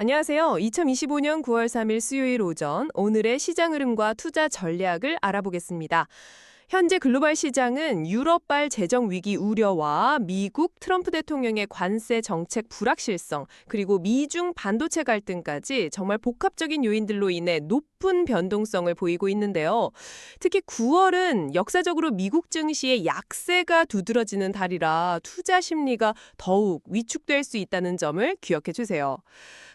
안녕하세요. 2025년 9월 3일 수요일 오전 오늘의 시장 흐름과 투자 전략을 알아보겠습니다. 현재 글로벌 시장은 유럽발 재정 위기 우려와 미국 트럼프 대통령의 관세 정책 불확실성, 그리고 미중 반도체 갈등까지 정말 복합적인 요인들로 인해 높은 변동성을 보이고 있는데요. 특히 9월은 역사적으로 미국 증시의 약세가 두드러지는 달이라 투자 심리가 더욱 위축될 수 있다는 점을 기억해 주세요.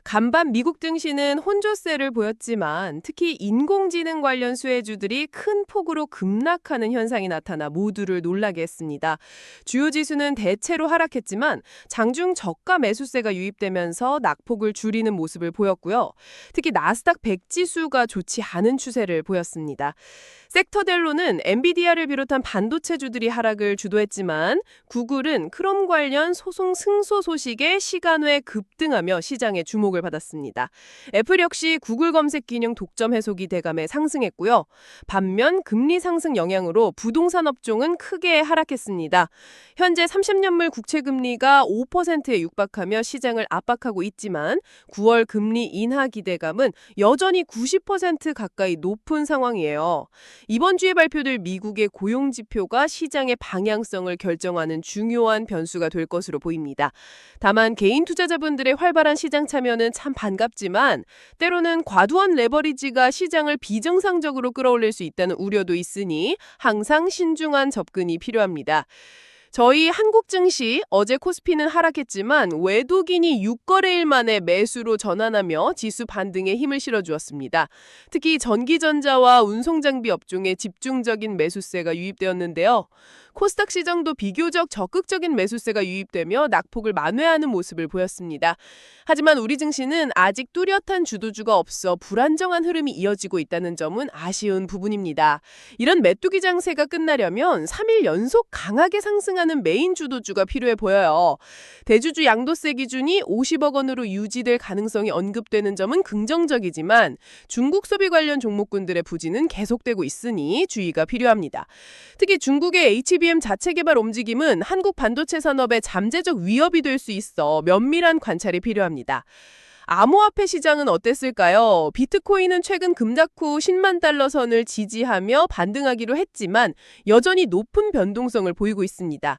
간밤 미국 증시는 혼조세를 보였지만 특히 인공지능 관련 수혜주들이 큰 폭으로 급락하는 현상이 나타나 모두를 놀라게 했습니다. 주요 지수는 대체로 하락했지만 장중 저가 매수세가 유입되면서 낙폭을 줄이는 모습을 보였고요. 특히 나스닥 100 지수가 좋지 않은 추세를 보였습니다. 섹터별로는 엔비디아를 비롯한 반도체주들이 하락을 주도했지만 구글은 크롬 관련 소송 승소 소식에 시간외 급등하며 시장의 주목을 받았습니다. 애플 역시 구글 검색 기능 독점 해소기 대감에 상승했고요. 반면 금리 상승 영향으로 부동산 업종은 크게 하락했습니다. 현재 30년물 국채 금리가 5%에 육박하며 시장을 압박하고 있지만 9월 금리 인하 기대감은 여전히 90% 가까이 높은 상황이에요. 이번 주에 발표될 미국의 고용 지표가 시장의 방향성을 결정하는 중요한 변수가 될 것으로 보입니다. 다만 개인 투자자분들의 활발한 시장 참여는 참 반갑지만 때로는 과도한 레버리지가 시장을 비정상적으로 끌어올릴 수 있다는 우려도 있으니 항상 신중한 접근이 필요합니다. 저희 한국 증시 어제 코스피는 하락했지만 외국인이 6거래일 만에 매수로 전환하며 지수 반등에 힘을 실어주었습니다. 특히 전기전자와 운송장비 업종에 집중적인 매수세가 유입되었는데요. 코스닥 시장도 비교적 적극적인 매수세가 유입되며 낙폭을 만회하는 모습을 보였습니다. 하지만 우리 증시는 아직 뚜렷한 주도주가 없어 불안정한 흐름이 이어지고 있다는 점은 아쉬운 부분입니다. 이런 메뚜기 장세가 끝나려면 3일 연속 강하게 상승하는 메인 주도주가 필요해 보여요. 대주주 양도세 기준이 50억 원으로 유지될 가능성이 언급되는 점은 긍정적이지만 중국 소비 관련 종목군들의 부진은 계속되고 있으니 주의가 필요합니다. 특히 중국의 HBM 자체 개발 움직임은 한국 반도체 산업에 잠재적 위협이 될 수 있어 면밀한 관찰이 필요합니다. 암호화폐 시장은 어땠을까요? 비트코인은 최근 급락 후 10만 달러 선을 지지하며 반등하기로 했지만 여전히 높은 변동성을 보이고 있습니다.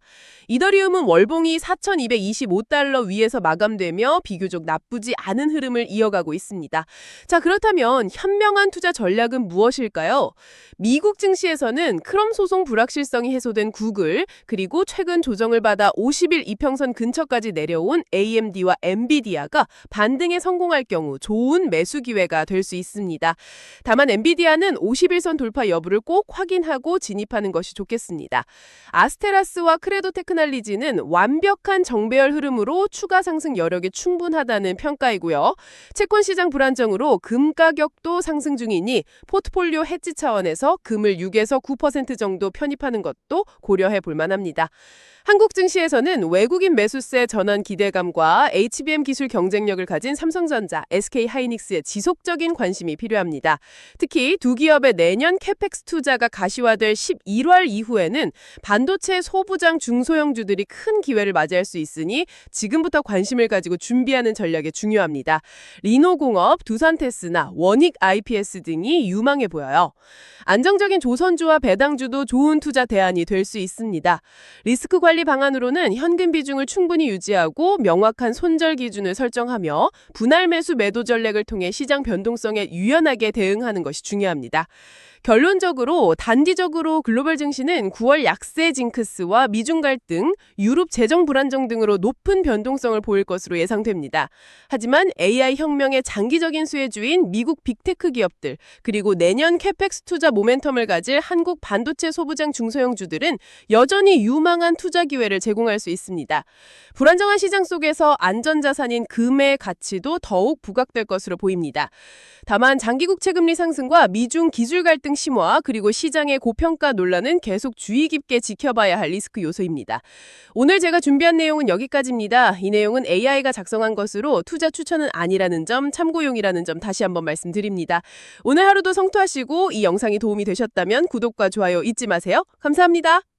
이더리움은 월봉이 4,225달러 위에서 마감되며 비교적 나쁘지 않은 흐름을 이어가고 있습니다. 자, 그렇다면 현명한 투자 전략은 무엇일까요? 미국 증시에서는 크롬 소송 불확실성이 해소된 구글, 그리고 최근 조정을 받아 50일 이평선 근처까지 내려온 AMD와 엔비디아가 반등에 성공할 경우 좋은 매수 기회가 될 수 있습니다. 다만 엔비디아는 51선 돌파 여부를 꼭 확인하고 진입하는 것이 좋겠습니다. 아스테라스와 크레도 테크놀리지는 완벽한 정배열 흐름으로 추가 상승 여력이 충분하다는 평가이고요. 채권 시장 불안정으로 금 가격도 상승 중이니 포트폴리오 해지 차원에서 금을 6에서 9% 정도 편입하는 것도 고려해 볼 만합니다. 한국 증시에서는 외국인 매수세 전환 기대감과 HBM 기술 경쟁력을 가진 삼성전자, SK하이닉스의 지속적인 관심이 필요합니다. 특히 두 기업의 내년 캐펙스 투자가 가시화될 11월 이후에는 반도체 소부장 중소형주들이 큰 기회를 맞이할 수 있으니 지금부터 관심을 가지고 준비하는 전략이 중요합니다. 리노공업, 두산테스나 원익 IPS 등이 유망해 보여요. 안정적인 조선주와 배당주도 좋은 투자 대안이 될 수 있습니다. 리스크 관리 방안으로는 현금 비중을 충분히 유지하고 명확한 손절 기준을 설정하며 분할 매수 매도 전략을 통해 시장 변동성에 유연하게 대응하는 것이 중요합니다. 결론적으로 단기적으로 글로벌 증시는 9월 약세 징크스와 미중 갈등, 유럽 재정 불안정 등으로 높은 변동성을 보일 것으로 예상됩니다. 하지만 AI 혁명의 장기적인 수혜주인 미국 빅테크 기업들, 그리고 내년 캐펙스 투자 모멘텀을 가질 한국 반도체 소부장 중소형주들은 여전히 유망한 투자 기회를 제공할 수 있습니다. 불안정한 시장 속에서 안전자산인 금의 가치도 더욱 부각될 것으로 보입니다. 다만 장기 국채 금리 상승과 미중 기술 갈등 심화, 그리고 시장의 고평가 논란은 계속 주의 깊게 지켜봐야 할 리스크 요소입니다. 오늘 제가 준비한 내용은 여기까지입니다. 이 내용은 AI가 작성한 것으로 투자 추천은 아니라는 점, 참고용이라는 점 다시 한번 말씀드립니다. 오늘 하루도 성투하시고 이 영상이 도움이 되셨다면 구독과 좋아요 잊지 마세요. 감사합니다.